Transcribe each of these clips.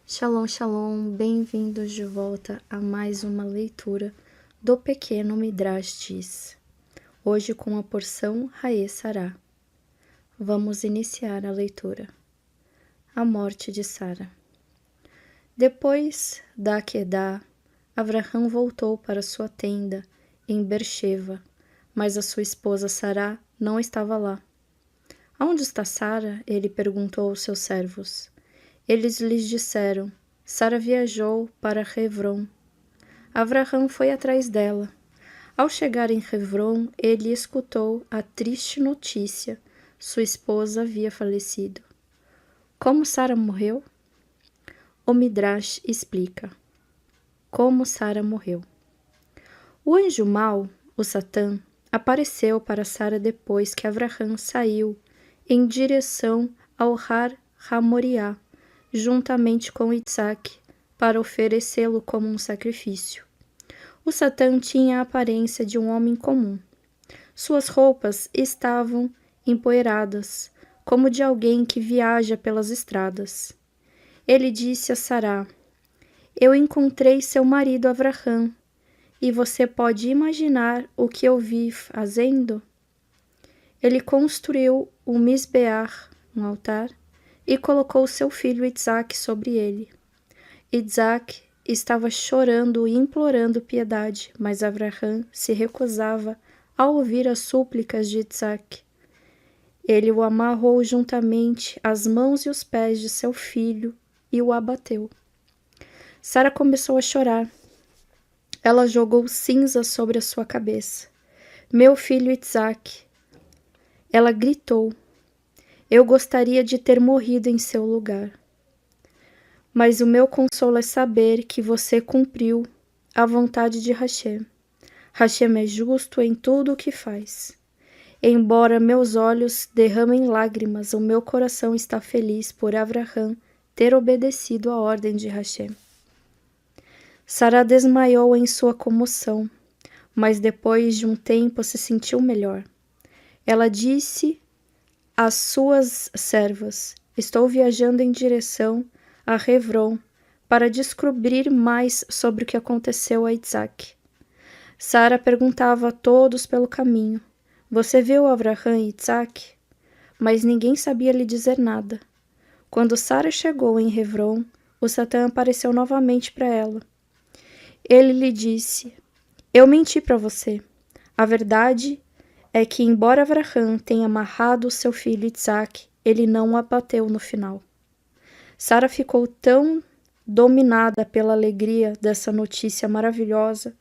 Shalom, shalom, bem-vindos de volta a mais uma leitura do Pequeno Midrash Diz. Hoje com a porção Hae Sará. Vamos iniciar a leitura. A morte de Sara. Depois da Akedah, Avraham voltou para sua tenda em Beersheba, mas a sua esposa Sará não estava lá. Aonde está Sara? Ele perguntou aos seus servos. Eles lhes disseram, Sara viajou para Hebron. Avraham foi atrás dela. Ao chegar em Hebron, ele escutou a triste notícia. Sua esposa havia falecido. Como Sara morreu? O Midrash explica. Como Sara morreu. O anjo mau, o Satã, apareceu para Sara depois que Avraham saiu em direção ao Har HaMoriá, juntamente com Isaac, para oferecê-lo como um sacrifício. O Satã tinha a aparência de um homem comum. Suas roupas estavam empoeiradas, como de alguém que viaja pelas estradas. Ele disse a Sará, Eu encontrei seu marido Avraham, e você pode imaginar o que eu vi fazendo? Ele construiu um misbeach, um altar, e colocou seu filho Isaac sobre ele. Isaac estava chorando e implorando piedade, mas Avraham se recusava a ouvir as súplicas de Isaac. Ele o amarrou juntamente às mãos e os pés de seu filho e o abateu. Sara começou a chorar. Ela jogou cinza sobre a sua cabeça. Meu filho Isaac. Ela gritou. Eu gostaria de ter morrido em seu lugar. Mas o meu consolo é saber que você cumpriu a vontade de Hashem. Hashem é justo em tudo o que faz. Embora meus olhos derramem lágrimas, o meu coração está feliz por Avraham ter obedecido à ordem de Hashem. Sara desmaiou em sua comoção, mas depois de um tempo se sentiu melhor. Ela disse às suas servas, estou viajando em direção a Hebron para descobrir mais sobre o que aconteceu a Isaac. Sara perguntava a todos pelo caminho, você viu Avraham e Isaac? Mas ninguém sabia lhe dizer nada. Quando Sara chegou em Hebron, o Satã apareceu novamente para ela. Ele lhe disse, eu menti para você. A verdade é que, embora Avraham tenha amarrado seu filho Isaac, ele não o abateu no final. Sara ficou tão dominada pela alegria dessa notícia maravilhosa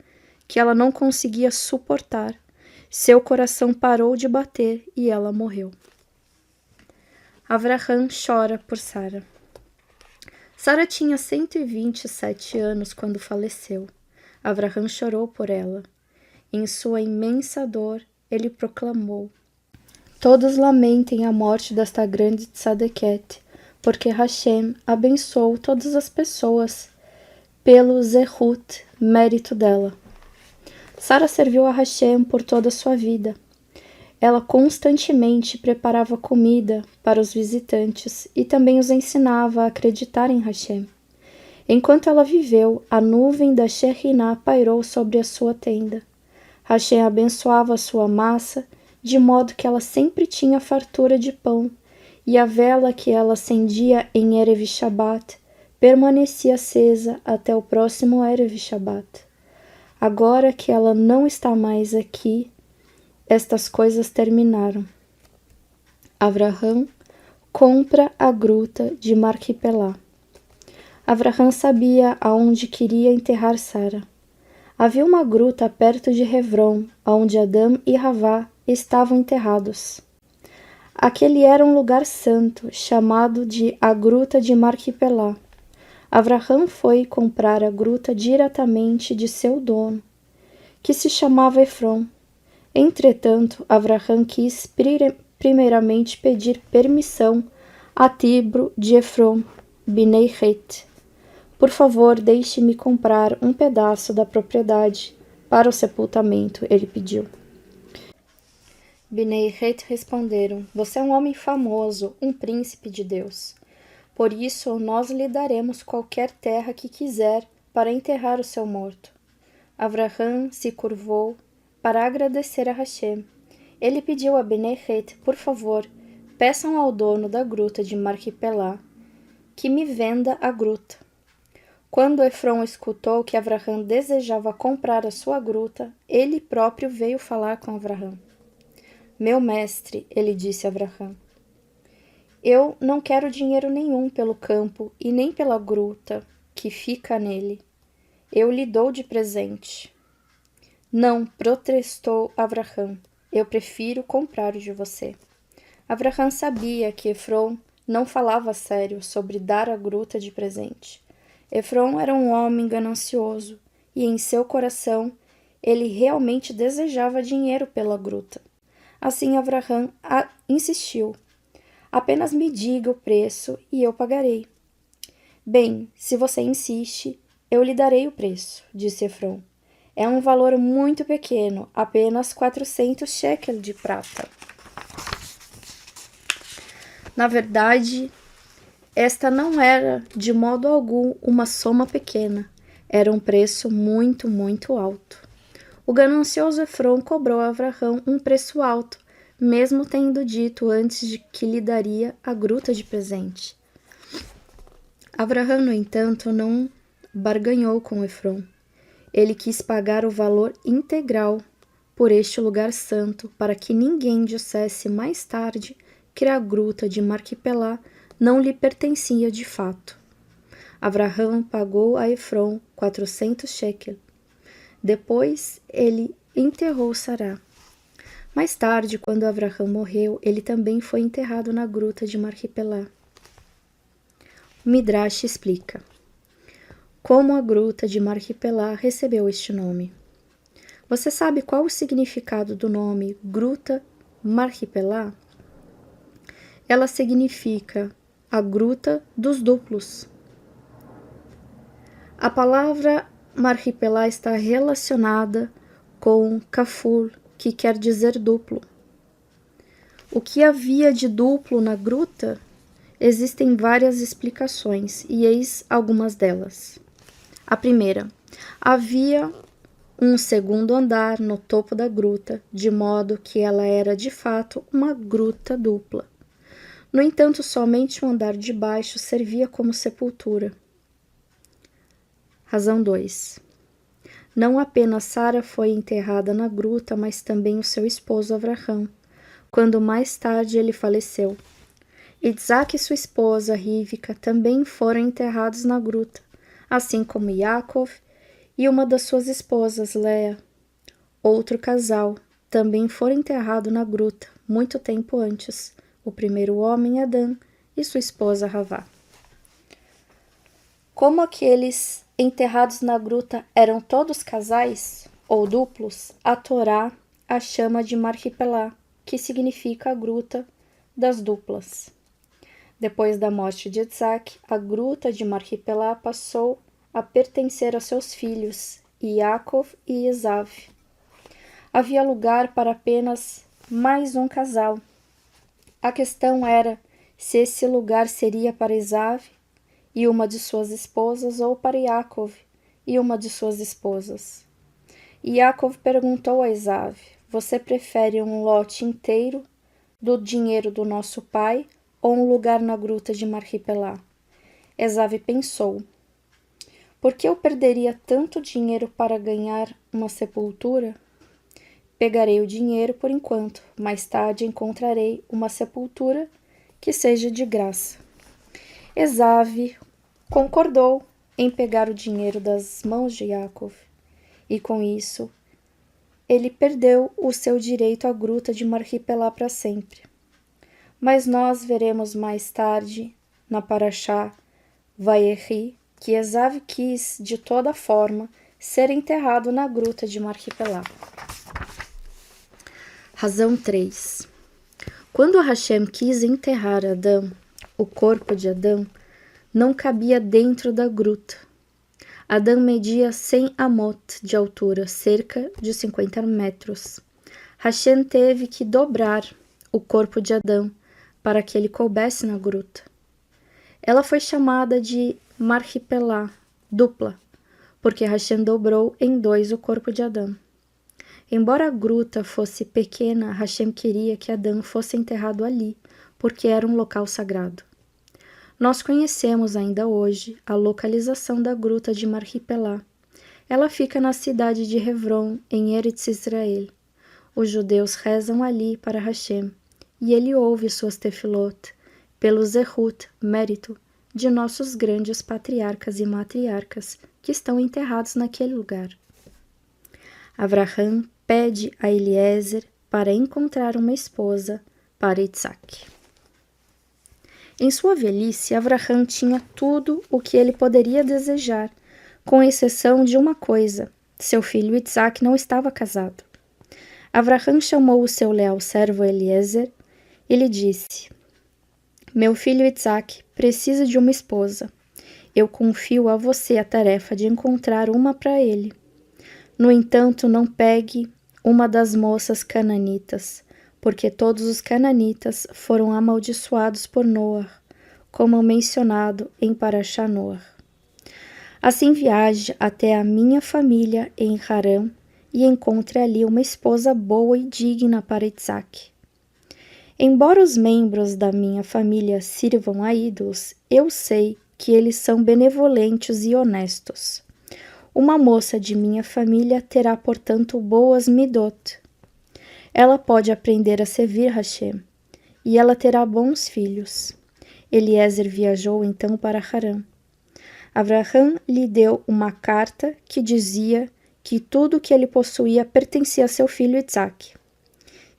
que ela não conseguia suportar. Seu coração parou de bater e ela morreu. Avraham chora por Sara. Sara tinha 127 anos quando faleceu. Avraham chorou por ela. Em sua imensa dor, ele proclamou, todos lamentem a morte desta grande tzadeket, porque Hashem abençoou todas as pessoas pelo zehut, mérito dela. Sara serviu a Hashem por toda a sua vida. Ela constantemente preparava comida para os visitantes e também os ensinava a acreditar em Hashem. Enquanto ela viveu, a nuvem da Shekhinah pairou sobre a sua tenda. Hashem abençoava a sua massa, de modo que ela sempre tinha fartura de pão, e a vela que ela acendia em Erev Shabbat permanecia acesa até o próximo Erev Shabbat. Agora que ela não está mais aqui, estas coisas terminaram. Avraham compra a gruta de Marquipelá. Avraham sabia aonde queria enterrar Sara. Havia uma gruta perto de Hebron, onde Adão e Havá estavam enterrados. Aquele era um lugar santo, chamado de a Gruta de Marquipelá. Avraham foi comprar a gruta diretamente de seu dono, que se chamava Efron. Entretanto, Avraham quis primeiramente pedir permissão a Tibro de Efron, Binei Het. Por favor, deixe-me comprar um pedaço da propriedade para o sepultamento, ele pediu. Binei Het responderam, você é um homem famoso, um príncipe de Deus. Por isso, nós lhe daremos qualquer terra que quiser para enterrar o seu morto. Avraham se curvou para agradecer a Hashem. Ele pediu a Bene-Het, por favor, peçam ao dono da gruta de Marquipelá que me venda a gruta. Quando Efron escutou que Avraham desejava comprar a sua gruta, ele próprio veio falar com Avraham. Meu mestre, ele disse a Avraham, eu não quero dinheiro nenhum pelo campo e nem pela gruta que fica nele. Eu lhe dou de presente. Não, protestou Avraham, eu prefiro comprar de você. Avraham sabia que Efron não falava sério sobre dar a gruta de presente. Efron era um homem ganancioso e em seu coração ele realmente desejava dinheiro pela gruta. Assim Avraham insistiu. Apenas me diga o preço e eu pagarei. Bem, se você insiste, eu lhe darei o preço, disse Efron. É um valor muito pequeno, apenas 400 shekel de prata. Na verdade, esta não era de modo algum uma soma pequena. Era um preço muito, muito alto. O ganancioso Efron cobrou a Avraham um preço alto, mesmo tendo dito antes de que lhe daria a gruta de presente. Avraham, no entanto, não barganhou com Efron. Ele quis pagar o valor integral por este lugar santo, para que ninguém dissesse mais tarde que a gruta de Marquipelá não lhe pertencia de fato. Avraham pagou a Efron 400 shekel. Depois ele enterrou Sará. Mais tarde, quando Avraham morreu, ele também foi enterrado na gruta de Marquipelá. O Midrash explica como a gruta de Marquipelá recebeu este nome. Você sabe qual o significado do nome Gruta Marquipelá? Ela significa a gruta dos duplos. A palavra Marquipelá está relacionada com Kafur, que quer dizer duplo. O que havia de duplo na gruta? Existem várias explicações, e eis algumas delas. A primeira, havia um segundo andar no topo da gruta, de modo que ela era de fato uma gruta dupla. No entanto, somente o andar de baixo servia como sepultura. Razão 2. Não apenas Sara foi enterrada na gruta, mas também o seu esposo Avraham, quando mais tarde ele faleceu. Isaac e sua esposa Rivka também foram enterrados na gruta, assim como Yaakov e uma das suas esposas, Leia. Outro casal também foram enterrados na gruta, muito tempo antes, o primeiro homem Adão e sua esposa Havá. Como aqueles enterrados na gruta eram todos casais ou duplos, a Torá a chama de Marquipelá, que significa a gruta das duplas. Depois da morte de Isaac, a gruta de Marquipelá passou a pertencer a seus filhos, Yaakov e Esav. Havia lugar para apenas mais um casal. A questão era se esse lugar seria para Esav e uma de suas esposas ou para Yaakov e uma de suas esposas. Yaakov perguntou a Esav, você prefere um lote inteiro do dinheiro do nosso pai ou um lugar na gruta de Marquipelá? Esav pensou, por que eu perderia tanto dinheiro para ganhar uma sepultura? Pegarei o dinheiro por enquanto, mais tarde encontrarei uma sepultura que seja de graça. Esav concordou em pegar o dinheiro das mãos de Yaakov, e com isso ele perdeu o seu direito à gruta de Marquipelá para sempre. Mas nós veremos mais tarde, na Parashá Vayechi, que Esav quis, de toda forma, ser enterrado na gruta de Marquipelá. Razão 3. Quando Hashem quis enterrar Adão, o corpo de Adão não cabia dentro da gruta. Adão media 100 amot de altura, cerca de 50 metros. Hashem teve que dobrar o corpo de Adão para que ele coubesse na gruta. Ela foi chamada de Marhipelá, dupla, porque Hashem dobrou em 2 o corpo de Adão. Embora a gruta fosse pequena, Hashem queria que Adão fosse enterrado ali, porque era um local sagrado. Nós conhecemos ainda hoje a localização da gruta de Marhipelá. Ela fica na cidade de Hebron, em Eretz Israel. Os judeus rezam ali para Hashem, e ele ouve suas tefilot, pelo zehut, mérito, de nossos grandes patriarcas e matriarcas que estão enterrados naquele lugar. Avraham pede a Eliezer para encontrar uma esposa para Isaac. Em sua velhice, Avraham tinha tudo o que ele poderia desejar, com exceção de uma coisa: seu filho Isaac não estava casado. Avraham chamou o seu leal servo Eliezer e lhe disse: meu filho Isaac precisa de uma esposa. Eu confio a você a tarefa de encontrar uma para ele. No entanto, não pegue uma das moças cananitas, porque todos os cananitas foram amaldiçoados por Noar, como mencionado em Parashá Noar. Assim viaje até a minha família em Harã e encontre ali uma esposa boa e digna para Isaac. Embora os membros da minha família sirvam a ídolos, eu sei que eles são benevolentes e honestos. Uma moça de minha família terá, portanto, boas midot. Ela pode aprender a servir Hashem, e ela terá bons filhos. Eliezer viajou então para Harã. Avraham lhe deu uma carta que dizia que tudo o que ele possuía pertencia a seu filho Isaac.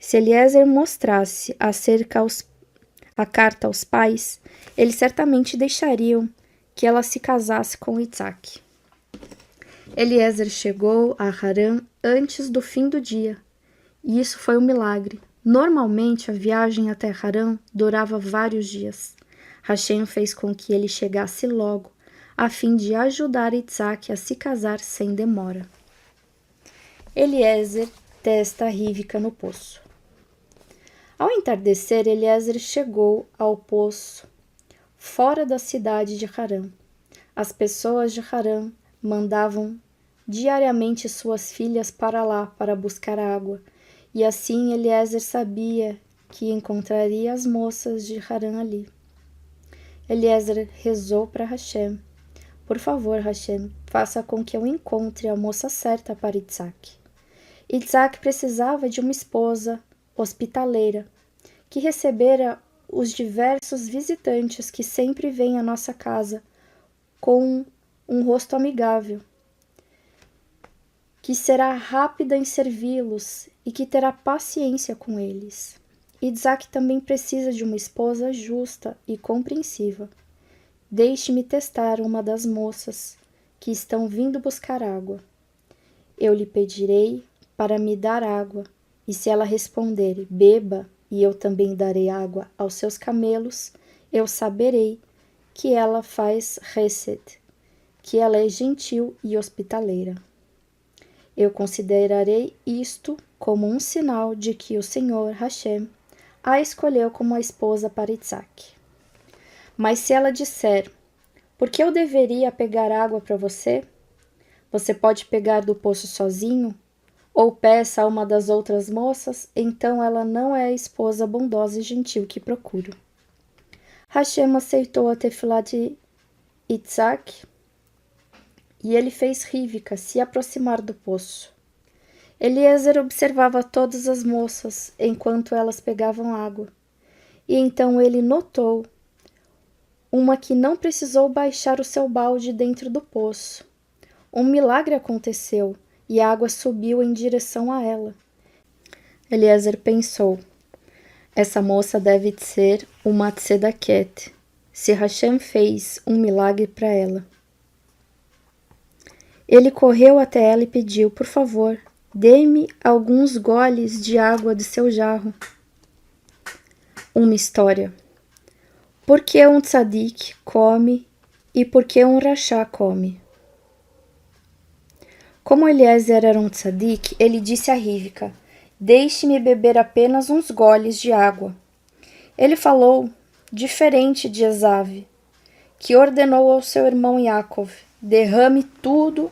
Se Eliezer mostrasse a carta aos pais, eles certamente deixariam que ela se casasse com Isaac. Eliezer chegou a Harã antes do fim do dia, e isso foi um milagre. Normalmente, a viagem até Harã durava vários dias. Hashem fez com que ele chegasse logo, a fim de ajudar Isaac a se casar sem demora. Eliezer testa Rivka no poço. Ao entardecer, Eliezer chegou ao poço, fora da cidade de Harã. As pessoas de Harã mandavam diariamente suas filhas para lá para buscar água, e assim Eliezer sabia que encontraria as moças de Harã ali. Eliezer rezou para Hashem: por favor, Hashem, faça com que eu encontre a moça certa para Isaac. Isaac precisava de uma esposa hospitaleira, que recebera os diversos visitantes que sempre vêm à nossa casa com um rosto amigável, que será rápida em servi-los e que terá paciência com eles. Isaac também precisa de uma esposa justa e compreensiva. Deixe-me testar uma das moças que estão vindo buscar água. Eu lhe pedirei para me dar água, e se ela responder, beba, e eu também darei água aos seus camelos, eu saberei que ela faz hesed, que ela é gentil e hospitaleira. Eu considerarei isto como um sinal de que o Senhor, Hashem, a escolheu como a esposa para Isaac. Mas se ela disser, por que eu deveria pegar água para você? Você pode pegar do poço sozinho? Ou peça a uma das outras moças, então ela não é a esposa bondosa e gentil que procuro. Hashem aceitou a tefilá de Isaac e ele fez Rivka se aproximar do poço. Eliezer observava todas as moças enquanto elas pegavam água, e então ele notou uma que não precisou baixar o seu balde dentro do poço. Um milagre aconteceu e a água subiu em direção a ela. Eliezer pensou: essa moça deve ser uma tzedaket, se Hashem fez um milagre para ela. Ele correu até ela e pediu: por favor, dê-me alguns goles de água do seu jarro. Uma história. Por que um tzadik come e por que um rachá come? Como Eliezer era um tzadik, ele disse a Rivka: deixe-me beber apenas uns goles de água. Ele falou diferente de Esav. que ordenou ao seu irmão Yaakov: derrame todo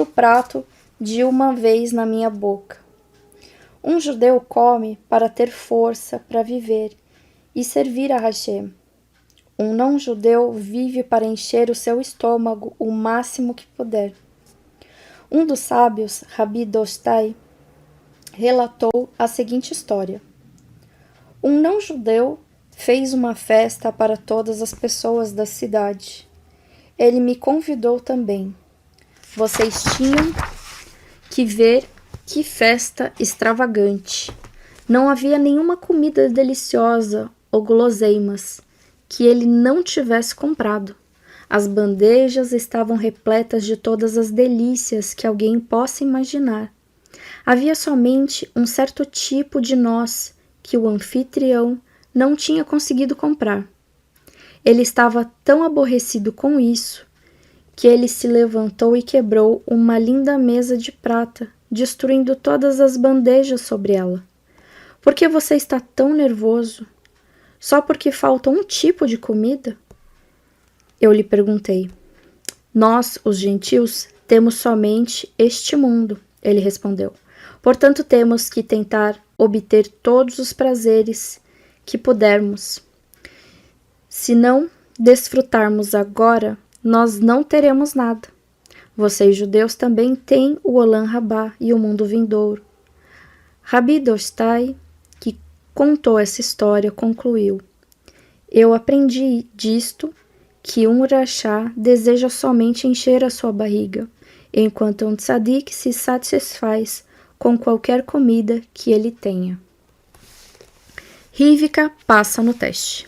o prato de uma vez na minha boca. Um judeu come para ter força para viver e servir a Hashem. Um não-judeu vive para encher o seu estômago o máximo que puder. Um dos sábios, Rabi Dostai, relatou a seguinte história. Um não-judeu fez uma festa para todas as pessoas da cidade. Ele me convidou também. Vocês tinham que ver que festa extravagante. Não havia nenhuma comida deliciosa ou guloseimas que ele não tivesse comprado. As bandejas estavam repletas de todas as delícias que alguém possa imaginar. Havia somente um certo tipo de noz que o anfitrião não tinha conseguido comprar. Ele estava tão aborrecido com isso que ele se levantou e quebrou uma linda mesa de prata, destruindo todas as bandejas sobre ela. Por que você está tão nervoso? Só porque falta um tipo de comida? Eu lhe perguntei. Nós, os gentios, temos somente este mundo, ele respondeu. Portanto, temos que tentar obter todos os prazeres que pudermos. Se não desfrutarmos agora, nós não teremos nada. Vocês, judeus, também têm o Olam Rabá e o mundo vindouro. Rabi Dostai, que contou essa história, concluiu. Eu aprendi disto que um rachá deseja somente encher a sua barriga, enquanto um tzadik se satisfaz com qualquer comida que ele tenha. Rivka passa no teste.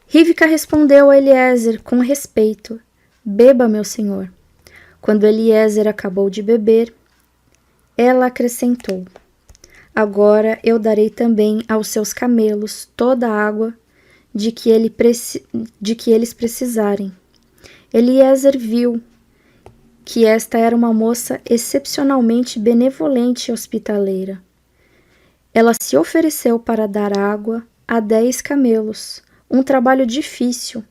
Rivka respondeu a Eliezer com respeito: beba, meu senhor. Quando Eliezer acabou de beber, ela acrescentou: agora eu darei também aos seus camelos toda a água de que eles precisarem. Eliezer viu que esta era uma moça excepcionalmente benevolente e hospitaleira. Ela se ofereceu para dar água a 10 camelos, um trabalho difícil,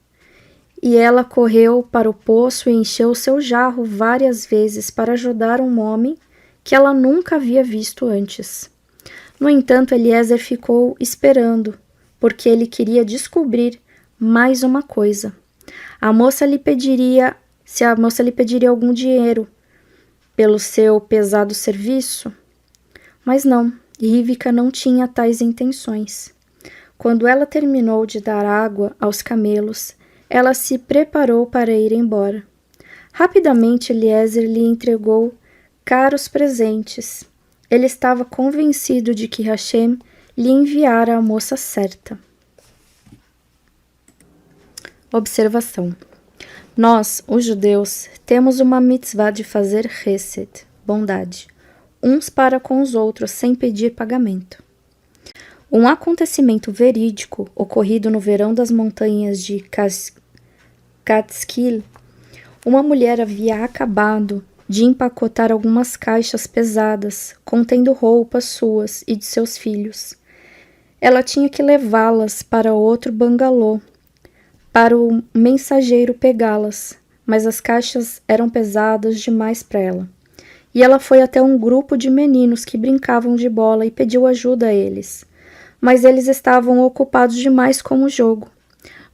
e ela correu para o poço e encheu seu jarro várias vezes para ajudar um homem que ela nunca havia visto antes. No entanto, Eliezer ficou esperando, porque ele queria descobrir mais uma coisa. Se a moça lhe pediria algum dinheiro pelo seu pesado serviço. Mas não, Rivka não tinha tais intenções. Quando ela terminou de dar água aos camelos, ela se preparou para ir embora. Rapidamente, Eliezer lhe entregou caros presentes. Ele estava convencido de que Hashem lhe enviara a moça certa. Observação. Nós, os judeus, temos uma mitzvah de fazer hesed, bondade, uns para com os outros sem pedir pagamento. Um acontecimento verídico ocorrido no verão das montanhas de Catskill, uma mulher havia acabado de empacotar algumas caixas pesadas contendo roupas suas e de seus filhos. Ela tinha que levá-las para outro bangalô, para o mensageiro pegá-las, mas as caixas eram pesadas demais para ela. E ela foi até um grupo de meninos que brincavam de bola e pediu ajuda a eles. Mas eles estavam ocupados demais com o jogo.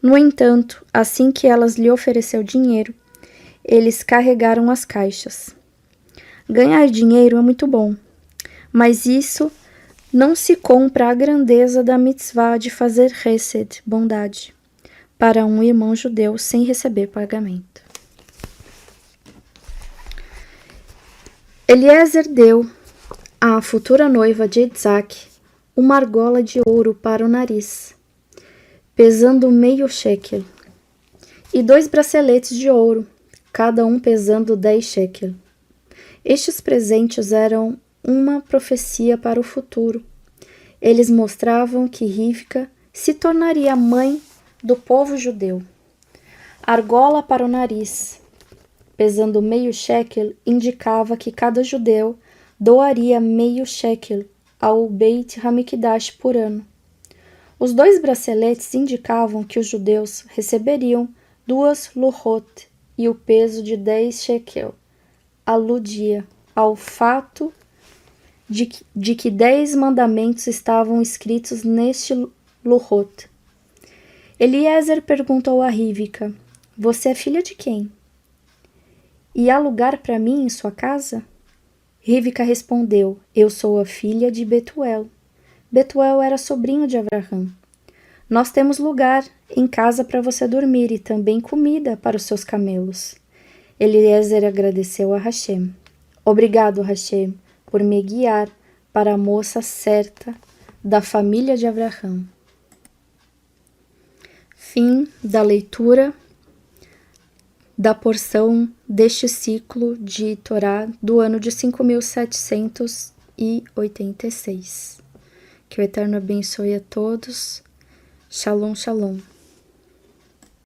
No entanto, assim que elas lhe ofereceu dinheiro, eles carregaram as caixas. Ganhar dinheiro é muito bom, mas isso não se compra a grandeza da mitzvah de fazer hesed, bondade, para um irmão judeu sem receber pagamento. Eliezer deu à futura noiva de Isaac uma argola de ouro para o nariz, pesando meio shekel, e 2 braceletes de ouro, cada um pesando 10 shekel. Estes presentes eram uma profecia para o futuro. Eles mostravam que Rivka se tornaria mãe do povo judeu. Argola para o nariz, pesando meio shekel, indicava que cada judeu doaria meio shekel ao Beit Hamikdash por ano. Os 2 braceletes indicavam que os judeus receberiam 2 luhot e o peso de 10 shekel. Aludia ao fato de que 10 mandamentos estavam escritos neste luhot. Eliezer perguntou a Rivka: Você é filha de quem? E há lugar para mim em sua casa? Rivka respondeu: Eu sou a filha de Betuel. Betuel era sobrinho de Abraham. Nós temos lugar em casa para você dormir e também comida para os seus camelos. Eliezer agradeceu a Hashem. Obrigado, Hashem, por me guiar para a moça certa da família de Abraham. Fim da leitura da porção deste ciclo de Torá do ano de 5.786. Que o Eterno abençoe a todos. Shalom, shalom.